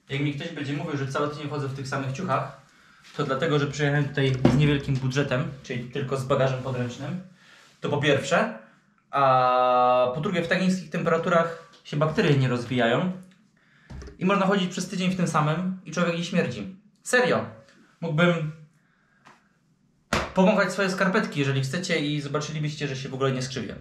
Jak mi ktoś będzie mówił, że cały tydzień chodzę w tych samych ciuchach, to dlatego, że przyjechałem tutaj z niewielkim budżetem, czyli tylko z bagażem podręcznym. To po pierwsze, a po drugie w tak niskich temperaturach się bakterie nie rozwijają i można chodzić przez tydzień w tym samym i człowiek nie śmierdzi. Serio! Mógłbym powąchać swoje skarpetki, jeżeli chcecie, i zobaczylibyście, że się w ogóle nie skrzywię.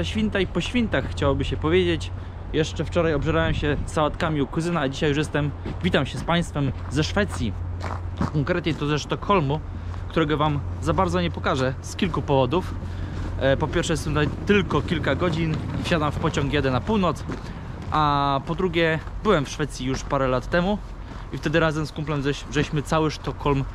Święta i po świętach chciałoby się powiedzieć. Jeszcze wczoraj obżerałem się sałatkami u kuzyna, a dzisiaj już witam się z Państwem ze Szwecji. Konkretnie to ze Sztokholmu, którego Wam za bardzo nie pokażę z kilku powodów. Po pierwsze, jestem tutaj tylko kilka godzin, wsiadam w pociąg, jedę na północ. A po drugie, byłem w Szwecji już parę lat temu i wtedy razem z kumplem żeśmy cały Sztokholm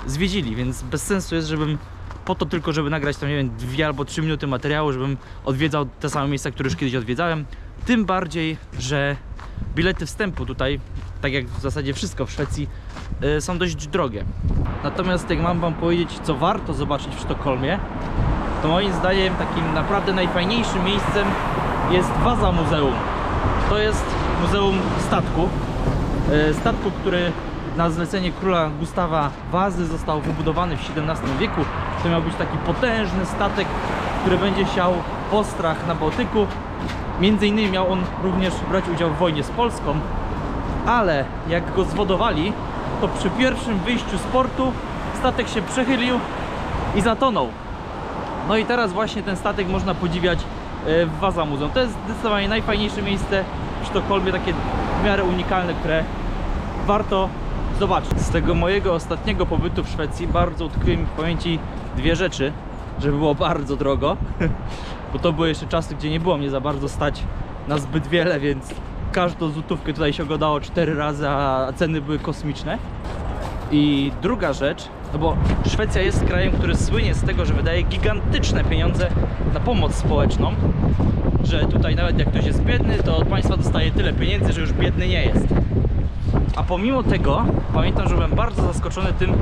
zwiedzili, więc bez sensu jest, żebym po to tylko, żeby nagrać tam, nie wiem, 2 albo 3 minuty materiału, żebym odwiedzał te same miejsca, które już kiedyś odwiedzałem. Tym bardziej, że bilety wstępu tutaj, tak jak w zasadzie wszystko w Szwecji, są dość drogie. Natomiast jak mam Wam powiedzieć, co warto zobaczyć w Sztokholmie, to moim zdaniem takim naprawdę najfajniejszym miejscem jest Vasa Museum. To jest muzeum statku. Statku, który na zlecenie króla Gustawa Wazy został wybudowany w XVII wieku. To miał być taki potężny statek, który będzie siał postrach na Bałtyku. Między innymi miał on również brać udział w wojnie z Polską, ale jak go zwodowali, to przy pierwszym wyjściu z portu statek się przechylił i zatonął. No i teraz właśnie ten statek można podziwiać w Vasa Museum. To jest zdecydowanie najfajniejsze miejsce w Sztokholmie, takie w miarę unikalne, które warto zobaczyć. Z tego mojego ostatniego pobytu w Szwecji bardzo utkwiły mi w pamięci 2 rzeczy, żeby było bardzo drogo, bo to były jeszcze czasy, gdzie nie było mnie za bardzo stać na zbyt wiele, więc każdą złotówkę tutaj się oglądało 4 razy, a ceny były kosmiczne. I druga rzecz, no bo Szwecja jest krajem, który słynie z tego, że wydaje gigantyczne pieniądze na pomoc społeczną, że tutaj nawet jak ktoś jest biedny, to od państwa dostaje tyle pieniędzy, że już biedny nie jest. A pomimo tego pamiętam, że byłem bardzo zaskoczony tym,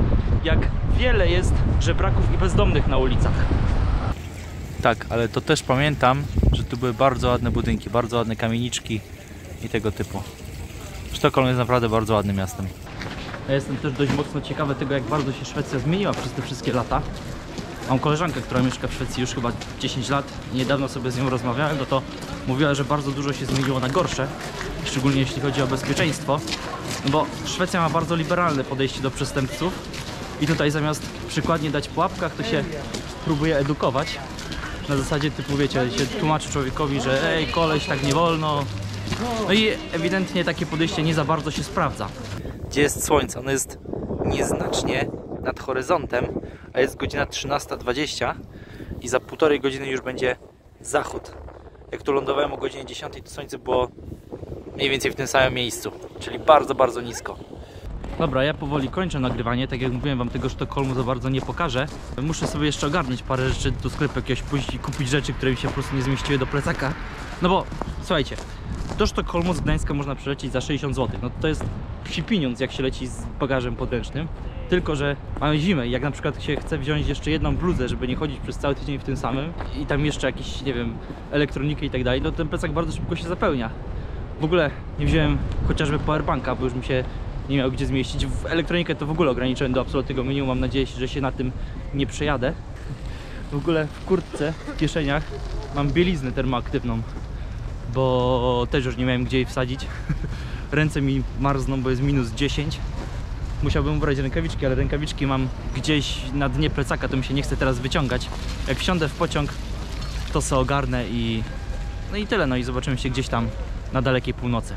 jak wiele jest żebraków i bezdomnych na ulicach. Tak, ale to też pamiętam, że tu były bardzo ładne budynki, bardzo ładne kamieniczki i tego typu. Sztokholm jest naprawdę bardzo ładnym miastem. Ja jestem też dość mocno ciekawy tego, jak bardzo się Szwecja zmieniła przez te wszystkie lata. Mam koleżankę, która mieszka w Szwecji już chyba 10 lat. Niedawno sobie z nią rozmawiałem, no to mówiła, że bardzo dużo się zmieniło na gorsze, szczególnie jeśli chodzi o bezpieczeństwo. No bo Szwecja ma bardzo liberalne podejście do przestępców i tutaj zamiast przykładnie dać po łapkach, to się próbuje edukować. Na zasadzie typu, wiecie, się tłumaczy człowiekowi, że ej, koleś, tak nie wolno. No i ewidentnie takie podejście nie za bardzo się sprawdza. Gdzie jest słońce? Ono jest nieznacznie nad horyzontem, a jest godzina 13:20 i za 1,5 godziny już będzie zachód. Jak tu lądowałem o godzinie 10, to słońce było mniej więcej w tym samym miejscu, czyli bardzo, bardzo nisko. Dobra, ja powoli kończę nagrywanie, tak jak mówiłem Wam, tego Sztokholmu za bardzo nie pokażę. Muszę sobie jeszcze ogarnąć parę rzeczy, do sklepu jakiegoś pójść i kupić rzeczy, które mi się po prostu nie zmieściły do plecaka. No bo, słuchajcie, do Sztokholmu z Gdańska można przylecieć za 60 zł. No to jest psi pieniądz, jak się leci z bagażem podręcznym. Tylko że mamy zimę i jak na przykład się chce wziąć jeszcze jedną bluzę, żeby nie chodzić przez cały tydzień w tym samym i tam jeszcze jakiś, nie wiem, elektronikę i tak dalej, no ten plecak bardzo szybko się zapełnia. W ogóle nie wziąłem chociażby powerbanka, bo już mi się nie miał gdzie zmieścić. W elektronikę to w ogóle ograniczyłem do absolutnego minimum. Mam nadzieję, że się na tym nie przejadę. W ogóle w kurtce, w kieszeniach mam bieliznę termoaktywną, bo też już nie miałem gdzie jej wsadzić. Ręce mi marzną, bo jest -10. Musiałbym ubrać rękawiczki, ale rękawiczki mam gdzieś na dnie plecaka, to mi się nie chce teraz wyciągać. Jak wsiądę w pociąg, to se ogarnę i... no i tyle, no i zobaczymy się gdzieś tam na dalekiej północy.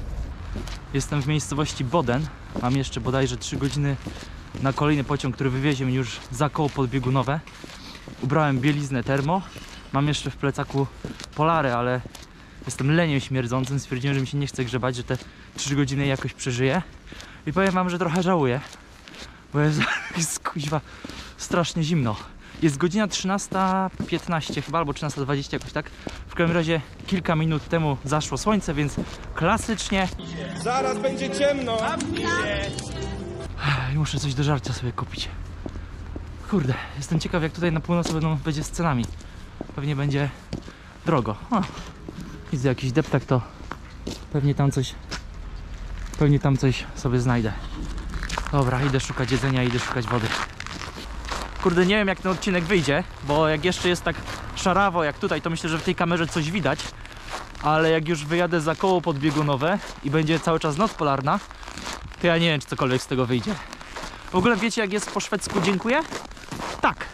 Jestem w miejscowości Boden. Mam jeszcze bodajże 3 godziny na kolejny pociąg, który wywiezie mnie już za koło podbiegunowe. Ubrałem bieliznę termo. Mam jeszcze w plecaku polary, ale jestem leniem śmierdzącym. Stwierdziłem, że mi się nie chce grzebać, że te 3 godziny jakoś przeżyję. I powiem Wam, że trochę żałuję, bo jest kuźwa strasznie zimno. Jest godzina 13:15 chyba, albo 13:20 jakoś tak. W każdym razie kilka minut temu zaszło słońce, więc klasycznie... Zaraz będzie ciemno! I muszę coś do żarcia sobie kupić. Kurde, jestem ciekaw, jak tutaj na północy będzie z cenami. Pewnie będzie drogo. O, widzę jakiś deptak, to pewnie tam coś sobie znajdę. Dobra, idę szukać jedzenia, idę szukać wody. Kurde, nie wiem, jak ten odcinek wyjdzie, bo jak jeszcze jest tak szarawo jak tutaj, to myślę, że w tej kamerze coś widać. Ale jak już wyjadę za koło podbiegunowe i będzie cały czas noc polarna, to ja nie wiem, czy cokolwiek z tego wyjdzie. W ogóle wiecie, jak jest po szwedzku dziękuję? Tak.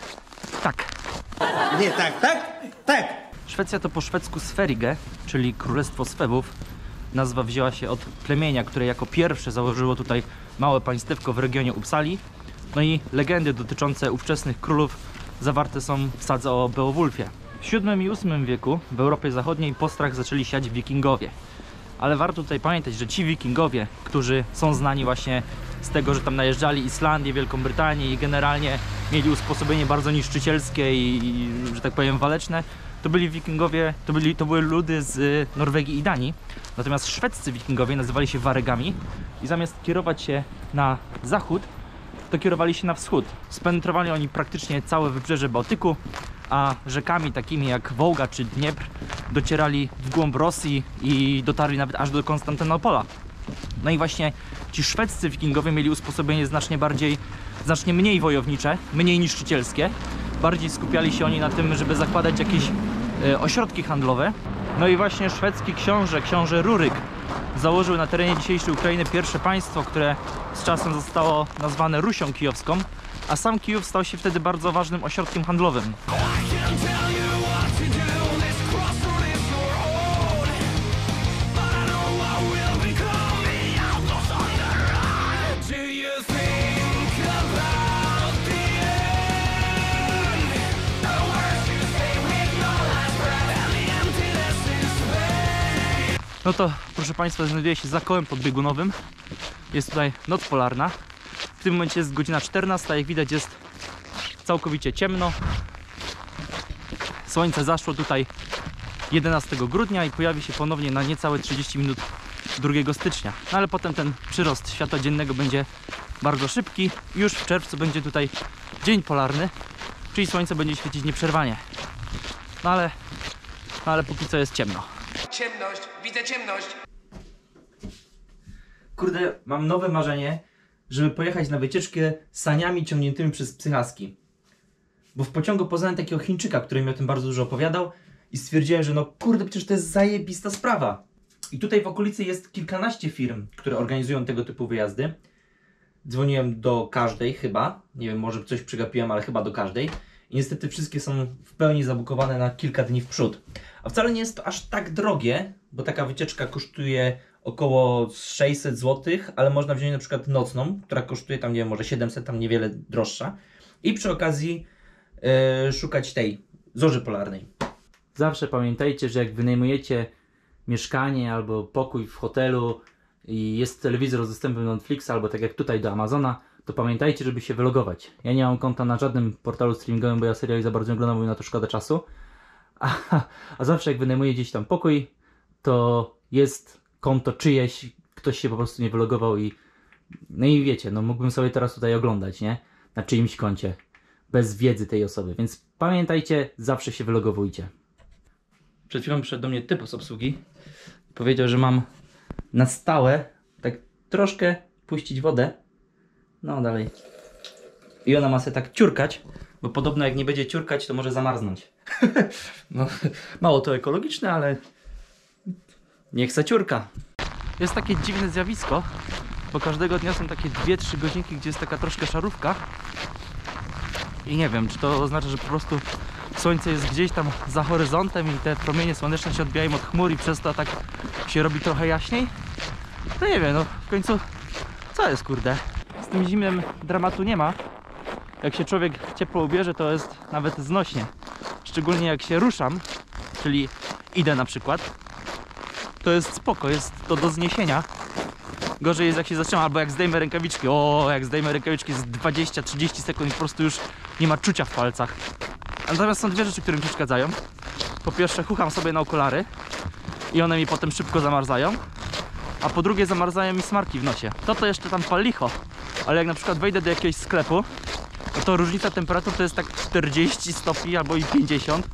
Tak. Nie, tak, tak, tak. Szwecja to po szwedzku Sverige, czyli Królestwo Swebów. Nazwa wzięła się od plemienia, które jako pierwsze założyło tutaj małe państewko w regionie Uppsali. No i legendy dotyczące ówczesnych królów zawarte są w sadze o Beowulfie. W VII i VIII wieku w Europie Zachodniej postrach zaczęli siać wikingowie. Ale warto tutaj pamiętać, że ci wikingowie, którzy są znani właśnie z tego, że tam najeżdżali Islandię, Wielką Brytanię i generalnie mieli usposobienie bardzo niszczycielskie i że tak powiem waleczne, to byli wikingowie, to były ludy z Norwegii i Danii. Natomiast szwedzcy wikingowie nazywali się Waregami i zamiast kierować się na zachód, to kierowali się na wschód. Spenetrowali oni praktycznie całe wybrzeże Bałtyku, a rzekami takimi jak Wołga czy Dniepr docierali w głąb Rosji i dotarli nawet aż do Konstantynopola. No i właśnie ci szwedzcy wikingowie mieli usposobienie znacznie mniej wojownicze, mniej niszczycielskie. Bardziej skupiali się oni na tym, żeby zakładać jakieś ośrodki handlowe. No i właśnie szwedzki książę Ruryk założył na terenie dzisiejszej Ukrainy pierwsze państwo, które z czasem zostało nazwane Rusią Kijowską, a sam Kijów stał się wtedy bardzo ważnym ośrodkiem handlowym. No to, proszę Państwa, znajduję się za kołem podbiegunowym. Jest tutaj noc polarna. W tym momencie jest godzina 14, jak widać jest całkowicie ciemno. Słońce zaszło tutaj 11 grudnia i pojawi się ponownie na niecałe 30 minut 2 stycznia. No ale potem ten przyrost światła dziennego będzie bardzo szybki. Już w czerwcu będzie tutaj dzień polarny, czyli słońce będzie świecić nieprzerwanie. No ale póki co jest ciemno. Ciemność, widzę ciemność. Kurde, mam nowe marzenie, żeby pojechać na wycieczkę saniami ciągniętymi przez psychaski. Bo w pociągu poznałem takiego Chińczyka, który mi o tym bardzo dużo opowiadał i stwierdziłem, że no kurde, przecież to jest zajebista sprawa. I tutaj w okolicy jest kilkanaście firm, które organizują tego typu wyjazdy. Dzwoniłem do każdej chyba, nie wiem, może coś przegapiłem, ale chyba do każdej. I niestety wszystkie są w pełni zabukowane na kilka dni w przód. A wcale nie jest to aż tak drogie, bo taka wycieczka kosztuje około 600 zł, ale można wziąć na przykład nocną, która kosztuje tam, nie wiem, może 700, tam niewiele droższa. I przy okazji szukać tej zorzy polarnej. Zawsze pamiętajcie, że jak wynajmujecie mieszkanie albo pokój w hotelu i jest telewizor z dostępem do Netflixa albo tak jak tutaj do Amazona, to pamiętajcie, żeby się wylogować. Ja nie mam konta na żadnym portalu streamingowym, bo ja seriali za bardzo nie oglądam, bo mi na to szkoda czasu. A zawsze jak wynajmuję gdzieś tam pokój, to jest konto czyjeś, ktoś się po prostu nie wylogował i... No i wiecie, no mógłbym sobie teraz tutaj oglądać, nie? Na czyimś koncie. Bez wiedzy tej osoby, więc pamiętajcie, zawsze się wylogowujcie. Przed chwilą przyszedł do mnie typ z obsługi. Powiedział, że mam na stałe tak troszkę puścić wodę. No dalej. I ona ma sobie tak ciurkać, bo podobno jak nie będzie ciurkać, to może zamarznąć. No, mało to ekologiczne, ale niech se ciurka. Jest takie dziwne zjawisko, bo każdego dnia są takie 2-3 godzinki, gdzie jest taka troszkę szarówka. I nie wiem, czy to oznacza, że po prostu słońce jest gdzieś tam za horyzontem i te promienie słoneczne się odbijają od chmur i przez to tak się robi trochę jaśniej. No nie wiem, no w końcu co jest, kurde? Z tym zimnem dramatu nie ma. Jak się człowiek ciepło ubierze, to jest nawet znośnie. Szczególnie jak się ruszam, czyli idę na przykład, to jest spoko, jest to do zniesienia. Gorzej jest jak się zatrzymam, albo jak zdejmę rękawiczki. O, jak zdejmę rękawiczki z 20-30 sekund i po prostu już nie ma czucia w palcach. Natomiast są dwie rzeczy, które mi przeszkadzają. Po pierwsze, chucham sobie na okulary i one mi potem szybko zamarzają. A po drugie, zamarzają mi smarki w nosie. To jeszcze tam pal licho. Ale jak na przykład wejdę do jakiegoś sklepu no to różnica temperatur to jest tak 40 stopni albo i 50,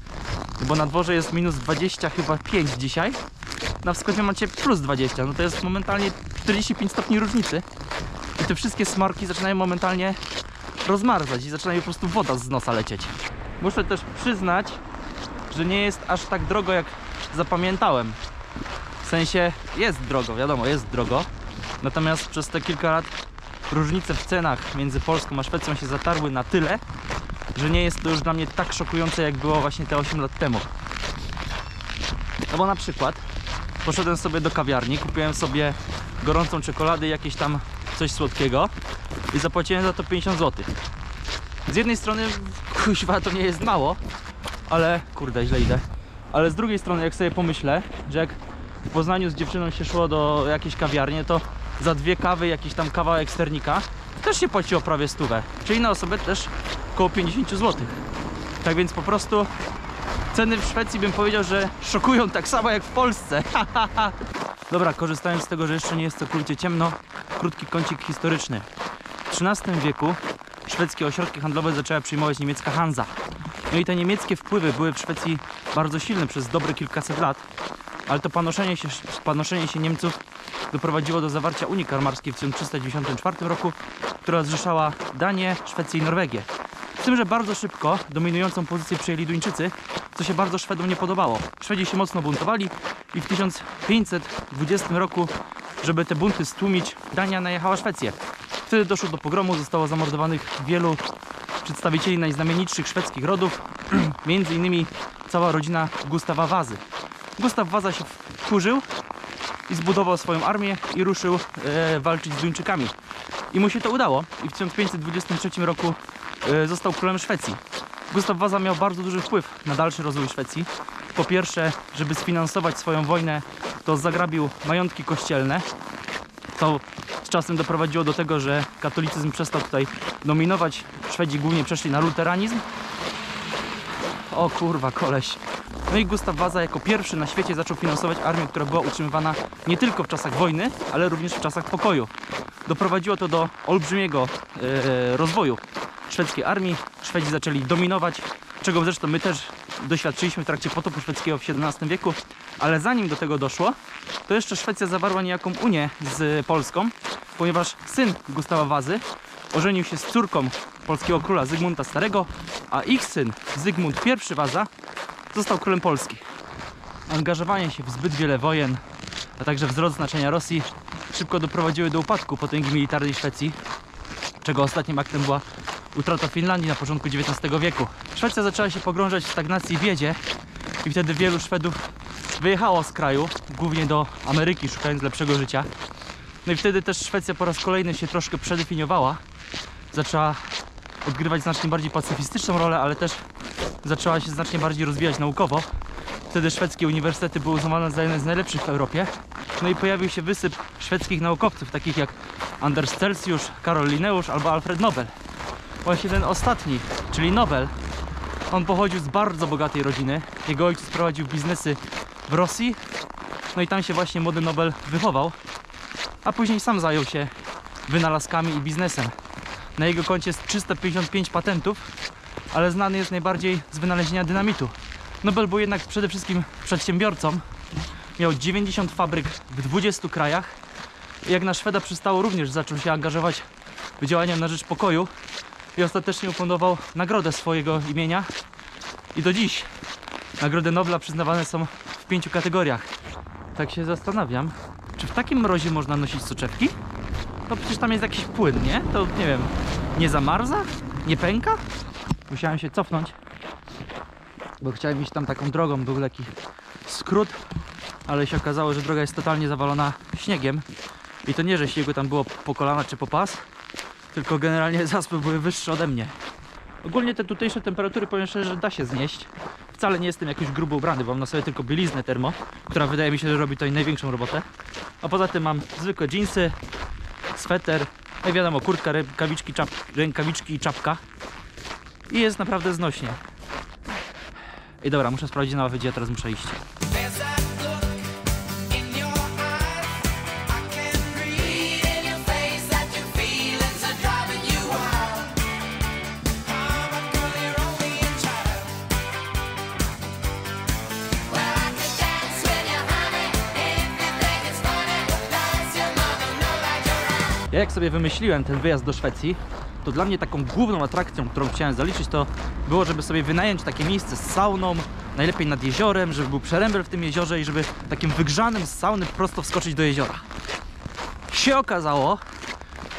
bo na dworze jest minus 20 chyba 5 dzisiaj, na wschodzie macie plus 20, no to jest momentalnie 45 stopni różnicy i te wszystkie smarki zaczynają momentalnie rozmarzać i zaczyna mi po prostu woda z nosa lecieć. Muszę też przyznać, że nie jest aż tak drogo, jak zapamiętałem. W sensie jest drogo, wiadomo, jest drogo. Natomiast przez te kilka lat różnice w cenach między Polską a Szwecją się zatarły na tyle, że nie jest to już dla mnie tak szokujące, jak było właśnie te 8 lat temu. No bo na przykład poszedłem sobie do kawiarni, kupiłem sobie gorącą czekoladę i jakieś tam coś słodkiego i zapłaciłem za to 50 zł. Z jednej strony, kuźwa, to nie jest mało, ale kurde, źle idę. Ale z drugiej strony, jak sobie pomyślę, że jak w Poznaniu z dziewczyną się szło do jakiejś kawiarni, to za 2 kawy, jakiś tam kawałek sternika też się płaciło prawie 100, czyli na osobę też około 50 zł. Tak więc po prostu ceny w Szwecji, bym powiedział, że szokują tak samo jak w Polsce. Dobra, korzystając z tego, że jeszcze nie jest całkowicie ciemno, krótki kącik historyczny. W XIII wieku szwedzkie ośrodki handlowe zaczęła przyjmować niemiecka Hansa. No i te niemieckie wpływy były w Szwecji bardzo silne przez dobre kilkaset lat, ale to panoszenie się Niemców doprowadziło do zawarcia Unii Karmarskiej w 1394 roku, która zrzeszała Danię, Szwecję i Norwegię. Z tym, że bardzo szybko dominującą pozycję przejęli Duńczycy, co się bardzo Szwedom nie podobało. Szwedzi się mocno buntowali i w 1520 roku, żeby te bunty stłumić, Dania najechała Szwecję. Wtedy doszło do pogromu, zostało zamordowanych wielu przedstawicieli najznamienitszych szwedzkich rodów, między innymi cała rodzina Gustawa Wazy. Gustaw Waza się wkurzył i zbudował swoją armię i ruszył walczyć z Duńczykami. I mu się to udało i w 1523 roku został królem Szwecji. Gustaw Waza miał bardzo duży wpływ na dalszy rozwój Szwecji. Po pierwsze, żeby sfinansować swoją wojnę, to zagrabił majątki kościelne. To z czasem doprowadziło do tego, że katolicyzm przestał tutaj dominować. Szwedzi głównie przeszli na luteranizm. O kurwa, koleś. No i Gustaw Waza jako pierwszy na świecie zaczął finansować armię, która była utrzymywana nie tylko w czasach wojny, ale również w czasach pokoju. Doprowadziło to do olbrzymiego rozwoju szwedzkiej armii. Szwedzi zaczęli dominować, czego zresztą my też doświadczyliśmy w trakcie potopu szwedzkiego w XVII wieku. Ale zanim do tego doszło, to jeszcze Szwecja zawarła niejaką unię z Polską, ponieważ syn Gustawa Wazy ożenił się z córką polskiego króla Zygmunta Starego, a ich syn Zygmunt I Waza został królem Polski. Angażowanie się w zbyt wiele wojen, a także wzrost znaczenia Rosji szybko doprowadziły do upadku potęgi militarnej Szwecji, czego ostatnim aktem była utrata Finlandii na początku XIX wieku. Szwecja zaczęła się pogrążać w stagnacji i biedzie i wtedy wielu Szwedów wyjechało z kraju, głównie do Ameryki, szukając lepszego życia. No i wtedy też Szwecja po raz kolejny się troszkę przedefiniowała. Zaczęła odgrywać znacznie bardziej pacyfistyczną rolę, ale też zaczęła się znacznie bardziej rozwijać naukowo. Wtedy szwedzkie uniwersytety były uznawane za jedne z najlepszych w Europie. No i pojawił się wysyp szwedzkich naukowców, takich jak Anders Celsius, Karol Linnaeus albo Alfred Nobel. Właśnie ten ostatni, czyli Nobel, on pochodził z bardzo bogatej rodziny. Jego ojciec prowadził biznesy w Rosji, no i tam się właśnie młody Nobel wychował, a później sam zajął się wynalazkami i biznesem. Na jego koncie jest 355 patentów, ale znany jest najbardziej z wynalezienia dynamitu. Nobel był jednak przede wszystkim przedsiębiorcą. Miał 90 fabryk w 20 krajach. Jak na Szweda przystało, również zaczął się angażować w działania na rzecz pokoju i ostatecznie ufundował nagrodę swojego imienia. I do dziś nagrody Nobla przyznawane są w 5 kategoriach. Tak się zastanawiam, czy w takim mrozie można nosić soczewki? No przecież tam jest jakiś płyn, nie? To nie wiem, nie zamarza? Nie pęka? Musiałem się cofnąć, bo chciałem iść tam taką drogą, był taki skrót, ale się okazało, że droga jest totalnie zawalona śniegiem. I to nie, że śniegu tam było po kolana czy po pas, tylko generalnie zaspy były wyższe ode mnie. Ogólnie te tutejsze temperatury, powiem szczerze, że da się znieść. Wcale nie jestem jakiś grubo ubrany, bo mam na sobie tylko bieliznę termo, która wydaje mi się, że robi tutaj największą robotę. A poza tym mam zwykłe dżinsy, sweter, no i wiadomo, kurtka, rękawiczki i czapka. I jest naprawdę znośnie. I dobra, muszę sprawdzić na ławę, gdzie ja teraz muszę iść. Ja jak sobie wymyśliłem ten wyjazd do Szwecji, to dla mnie taką główną atrakcją, którą chciałem zaliczyć, to było, żeby sobie wynająć takie miejsce z sauną, najlepiej nad jeziorem, żeby był przerębel w tym jeziorze i żeby takim wygrzanym z sauny prosto wskoczyć do jeziora. Się okazało,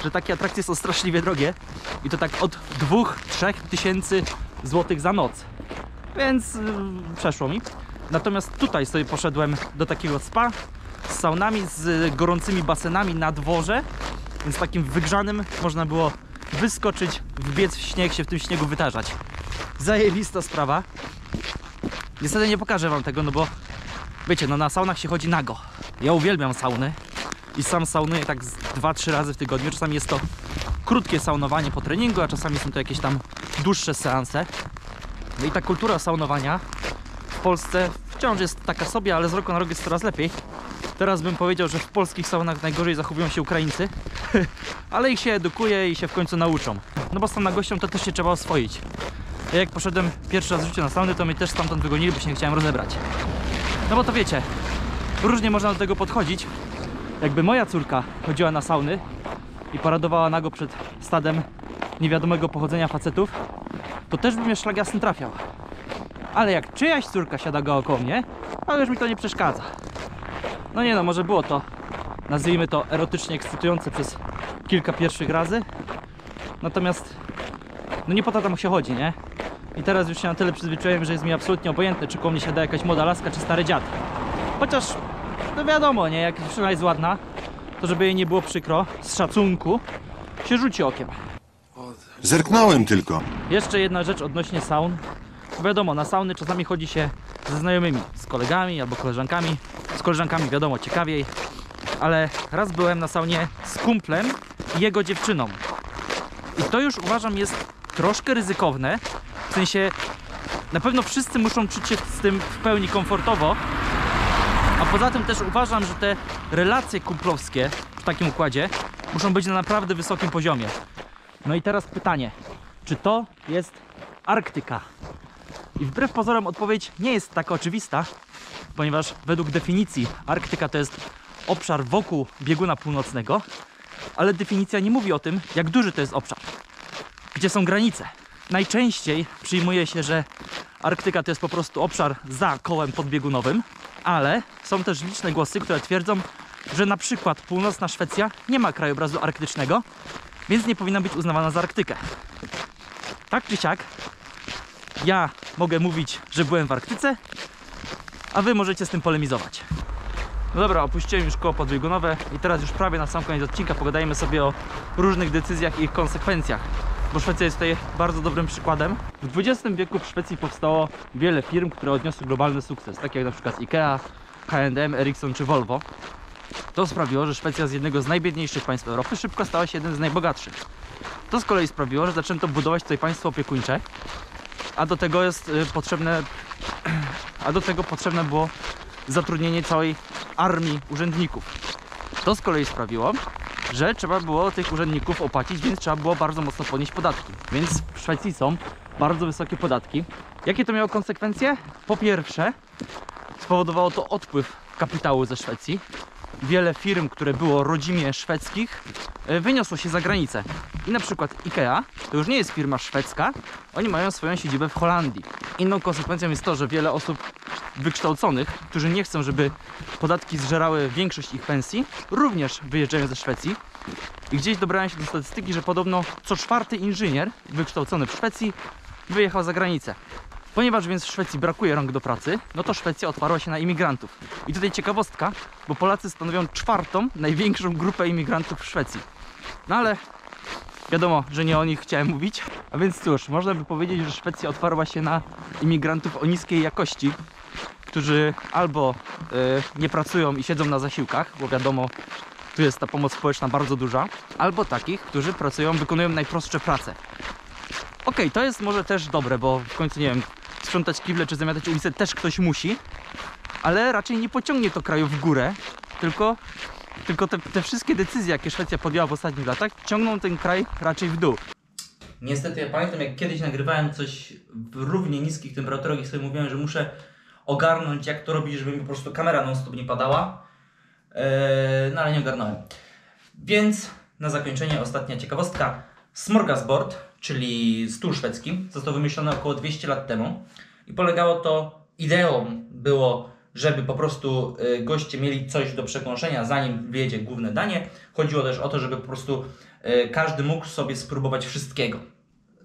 że takie atrakcje są straszliwie drogie i to tak od 2–3 tysięcy złotych za noc, więc przeszło mi. Natomiast tutaj sobie poszedłem do takiego spa z saunami, z gorącymi basenami na dworze, więc takim wygrzanym można było wyskoczyć, wbiec w śnieg, się w tym śniegu wytarzać. Zajebista sprawa. Niestety nie pokażę wam tego, no bo wiecie, no na saunach się chodzi nago. Ja uwielbiam sauny i sam saunuję tak 2–3 razy w tygodniu. Czasami jest to krótkie saunowanie po treningu, a czasami są to jakieś tam dłuższe seanse. No i ta kultura saunowania w Polsce wciąż jest taka sobie, ale z roku na rok jest coraz lepiej. Teraz bym powiedział, że w polskich saunach najgorzej zachowują się Ukraińcy, ale ich się edukuje i się w końcu nauczą. No bo sauna gościom to też się trzeba oswoić. Ja jak poszedłem pierwszy raz w życiu na sauny, to mnie też stamtąd wygonili, bo się nie chciałem rozebrać. No bo to wiecie, różnie można do tego podchodzić. Jakby moja córka chodziła na sauny i paradowała nago przed stadem niewiadomego pochodzenia facetów, to też by mnie szlag jasny trafiał. Ale jak czyjaś córka siada go koło mnie, to już mi to nie przeszkadza. No nie no, może było to, nazwijmy to, erotycznie ekscytujące przez kilka pierwszych razy. Natomiast, no nie po to tam się chodzi, nie? I teraz już się na tyle przyzwyczaiłem, że jest mi absolutnie obojętne, czy koło mnie siada jakaś młoda laska, czy stary dziad. Chociaż, no wiadomo, nie? Jak dziewczyna jest ładna, to żeby jej nie było przykro, z szacunku, się rzuci okiem. Zerknąłem tylko. Jeszcze jedna rzecz odnośnie saun. Wiadomo, na sauny czasami chodzi się ze znajomymi, z kolegami albo koleżankami. Z koleżankami wiadomo, ciekawiej. Ale raz byłem na saunie z kumplem i jego dziewczyną. I to już uważam jest troszkę ryzykowne. W sensie, na pewno wszyscy muszą czuć się z tym w pełni komfortowo. A poza tym też uważam, że te relacje kumplowskie w takim układzie muszą być na naprawdę wysokim poziomie. No i teraz pytanie, czy to jest Arktyka? I wbrew pozorom odpowiedź nie jest taka oczywista, ponieważ według definicji Arktyka to jest obszar wokół bieguna północnego, ale definicja nie mówi o tym, jak duży to jest obszar, gdzie są granice. Najczęściej przyjmuje się, że Arktyka to jest po prostu obszar za kołem podbiegunowym, ale są też liczne głosy, które twierdzą, że na przykład północna Szwecja nie ma krajobrazu arktycznego, więc nie powinna być uznawana za Arktykę. Tak czy siak, ja mogę mówić, że byłem w Arktyce, a wy możecie z tym polemizować. No dobra, opuściłem już koło podbiegunowe i teraz już prawie na sam koniec odcinka pogadajmy sobie o różnych decyzjach i ich konsekwencjach, bo Szwecja jest tutaj bardzo dobrym przykładem. W XX wieku w Szwecji powstało wiele firm, które odniosły globalny sukces, takie jak na przykład IKEA, H&M, Ericsson czy Volvo. To sprawiło, że Szwecja z jednego z najbiedniejszych państw Europy szybko stała się jednym z najbogatszych. To z kolei sprawiło, że zaczęto budować tutaj państwo opiekuńcze, a do tego potrzebne było zatrudnienie całej armii urzędników. To z kolei sprawiło, że trzeba było tych urzędników opłacić, więc trzeba było bardzo mocno podnieść podatki. Więc w Szwecji są bardzo wysokie podatki. Jakie to miało konsekwencje? Po pierwsze, spowodowało to odpływ kapitału ze Szwecji. Wiele firm, które było rodzimie szwedzkich, wyniosło się za granicę. I na przykład IKEA to już nie jest firma szwedzka, oni mają swoją siedzibę w Holandii. Inną konsekwencją jest to, że wiele osób wykształconych, którzy nie chcą, żeby podatki zżerały większość ich pensji, również wyjeżdżają ze Szwecji. I gdzieś dobrałem się do statystyki, że podobno co 4. inżynier wykształcony w Szwecji wyjechał za granicę. Ponieważ więc w Szwecji brakuje rąk do pracy, no to Szwecja otwarła się na imigrantów. I tutaj ciekawostka, bo Polacy stanowią 4. największą grupę imigrantów w Szwecji. No ale wiadomo, że nie o nich chciałem mówić. A więc cóż, można by powiedzieć, że Szwecja otwarła się na imigrantów o niskiej jakości, którzy albo nie pracują i siedzą na zasiłkach, bo wiadomo, tu jest ta pomoc społeczna bardzo duża, albo takich, którzy pracują, wykonują najprostsze prace. Okej, to jest może też dobre, bo w końcu, nie wiem, sprzątać kible czy zamiatać ulicę też ktoś musi, ale raczej nie pociągnie to kraju w górę, tylko te wszystkie decyzje, jakie Szwecja podjęła w ostatnich latach, ciągną ten kraj raczej w dół. Niestety ja pamiętam, jak kiedyś nagrywałem coś w równie niskich temperaturach i sobie mówiłem, że muszę ogarnąć, jak to robić, żeby mi po prostu kamera non stop nie padała, no ale nie ogarnąłem. Więc na zakończenie ostatnia ciekawostka. Smorgasbord, czyli stół szwedzki, został wymyślony około 200 lat temu i polegało to, ideą było, żeby po prostu goście mieli coś do przekąszenia, zanim wyjedzie główne danie. Chodziło też o to, żeby po prostu każdy mógł sobie spróbować wszystkiego.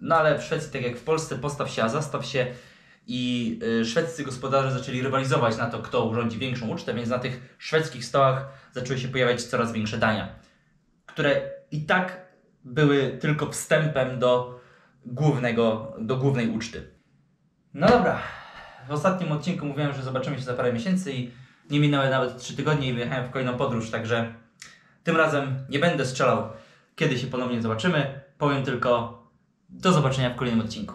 No ale w Szwecji, tak jak w Polsce, postaw się, a zastaw się, i szwedzcy gospodarze zaczęli rywalizować na to, kto urządzi większą ucztę, więc na tych szwedzkich stołach zaczęły się pojawiać coraz większe dania, które i tak były tylko wstępem do głównej uczty. No dobra, w ostatnim odcinku mówiłem, że zobaczymy się za parę miesięcy i nie minęły nawet 3 tygodnie i wyjechałem w kolejną podróż, także tym razem nie będę strzelał, kiedy się ponownie zobaczymy. Powiem tylko do zobaczenia w kolejnym odcinku.